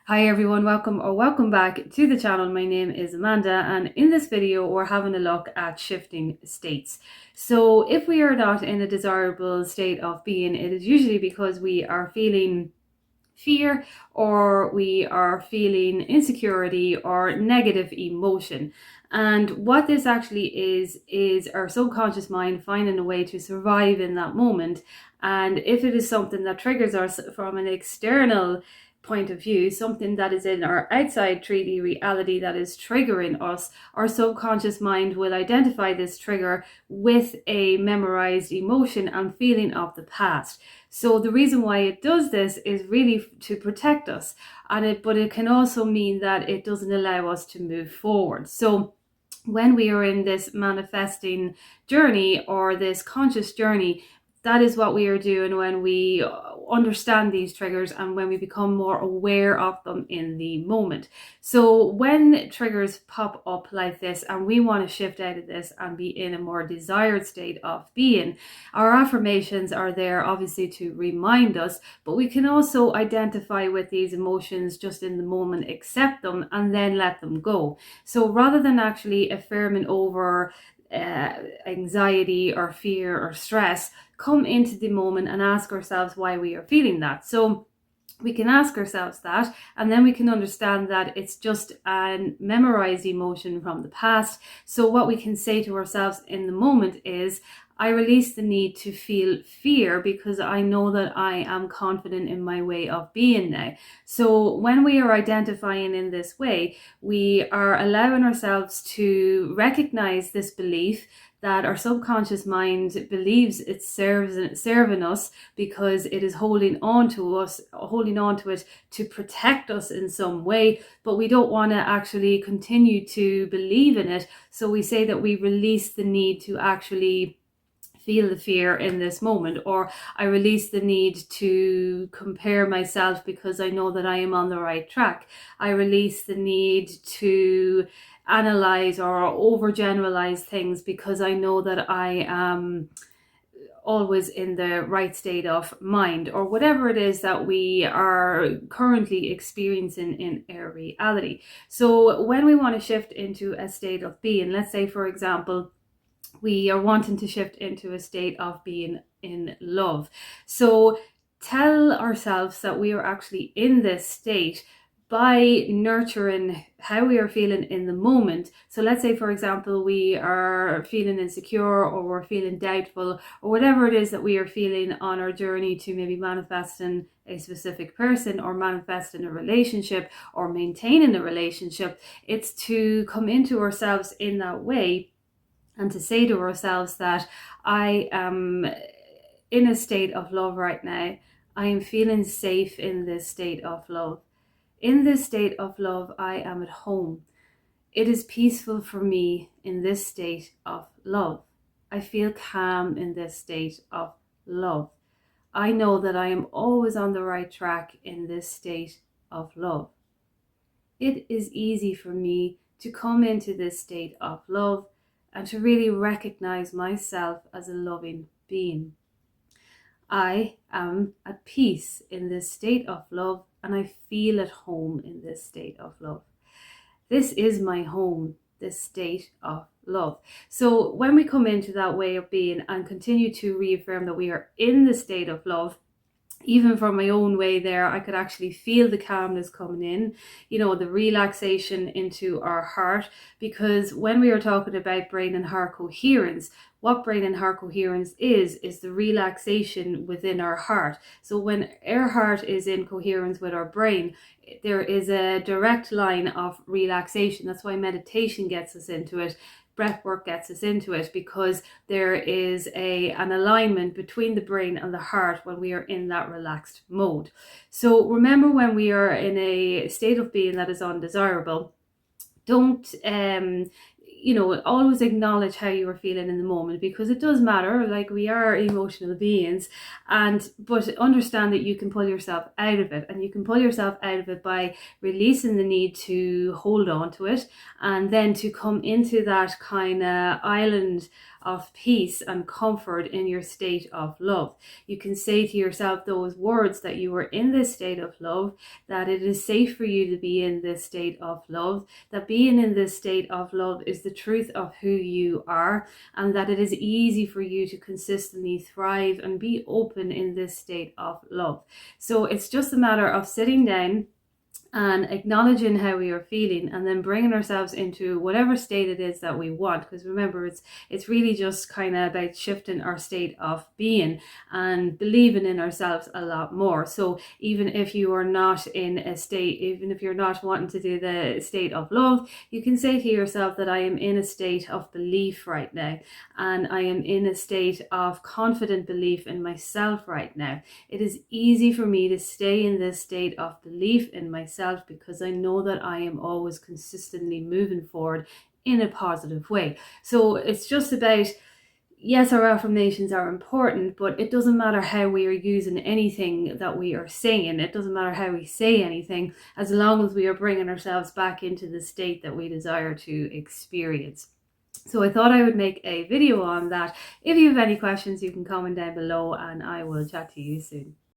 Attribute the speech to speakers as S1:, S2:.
S1: Hi everyone, welcome back to the channel. My name is Amanda, and in this video we're having a look at shifting states. So if we are not in a desirable state of being, it is usually because we are feeling fear, or we are feeling insecurity or negative emotion. And what this actually is our subconscious mind finding a way to survive in that moment. And if it is something that triggers us from an external point of view, something that is in our outside 3D reality that is triggering us, our subconscious mind will identify this trigger with a memorized emotion and feeling of the past. So the reason why it does this is really to protect us, but it can also mean that it doesn't allow us to move forward. So when we are in this manifesting journey or this conscious journey, that is what we are doing when we understand these triggers and when we become more aware of them in the moment. So when triggers pop up like this and we want to shift out of this and be in a more desired state of being, our affirmations are there obviously to remind us, but we can also identify with these emotions just in the moment, accept them, and then let them go. So rather than actually affirming over anxiety or fear or stress, come into the moment and ask ourselves why we are feeling that. So we can ask ourselves that, and then we can understand that it's just a memorized emotion from the past. So what we can say to ourselves in the moment is, I release the need to feel fear because I know that I am confident in my way of being now. So when we are identifying in this way, we are allowing ourselves to recognize this belief that our subconscious mind believes it's serving us because it is holding on to it to protect us in some way, but we don't want to actually continue to believe in it. So we say that we release the need to actually feel the fear in this moment, or I release the need to compare myself because I know that I am on the right track. I release the need to analyze or overgeneralize things because I know that I am always in the right state of mind, or whatever it is that we are currently experiencing in our reality. So when we want to shift into a state of being, let's say for example, we are wanting to shift into a state of being in love. So tell ourselves that we are actually in this state by nurturing how we are feeling in the moment. So let's say, for example, we are feeling insecure, or we're feeling doubtful, or whatever it is that we are feeling on our journey to maybe manifesting a specific person, or manifesting a relationship, or maintaining a relationship. It's to come into ourselves in that way and to say to ourselves that I am in a state of love right now. I am feeling safe in this state of love. In this state of love, I am at home. It is peaceful for me in this state of love. I feel calm in this state of love. I know that I am always on the right track in this state of love. It is easy for me to come into this state of love and to really recognize myself as a loving being. I am at peace in this state of love, and I feel at home in this state of love. This is my home, this state of love. So when we come into that way of being and continue to reaffirm that we are in the state of love, even from my own way there, I could actually feel the calmness coming in, the relaxation into our heart. Because when we are talking about brain and heart coherence, what brain and heart coherence is the relaxation within our heart. So when our heart is in coherence with our brain, there is a direct line of relaxation. That's why meditation gets us into it. Breath work gets us into it, because there is an alignment between the brain and the heart when we are in that relaxed mode. So remember, when we are in a state of being that is undesirable, don't always acknowledge how you are feeling in the moment, because it does matter. Like, we are emotional beings, but understand that you can pull yourself out of it, and you can pull yourself out of it by releasing the need to hold on to it, and then to come into that kind of island of peace and comfort in your state of love. You can say to yourself those words that you are in this state of love, that it is safe for you to be in this state of love, that being in this state of love is the truth of who you are, and that it is easy for you to consistently thrive and be open in this state of love. So it's just a matter of sitting down and acknowledging how we are feeling, and then bringing ourselves into whatever state it is that we want. Because remember, it's really just kind of about shifting our state of being and believing in ourselves a lot more. So even if you are not in a state, even if you're not wanting to do the state of love, you can say to yourself that I am in a state of belief right now, and I am in a state of confident belief in myself right now. It is easy for me to stay in this state of belief in myself because I know that I am always consistently moving forward in a positive way. So it's just about, yes, our affirmations are important, but it doesn't matter how we are using anything that we are saying. It doesn't matter how we say anything, as long as we are bringing ourselves back into the state that we desire to experience. So I thought I would make a video on that. If you have any questions, you can comment down below, and I will chat to you soon.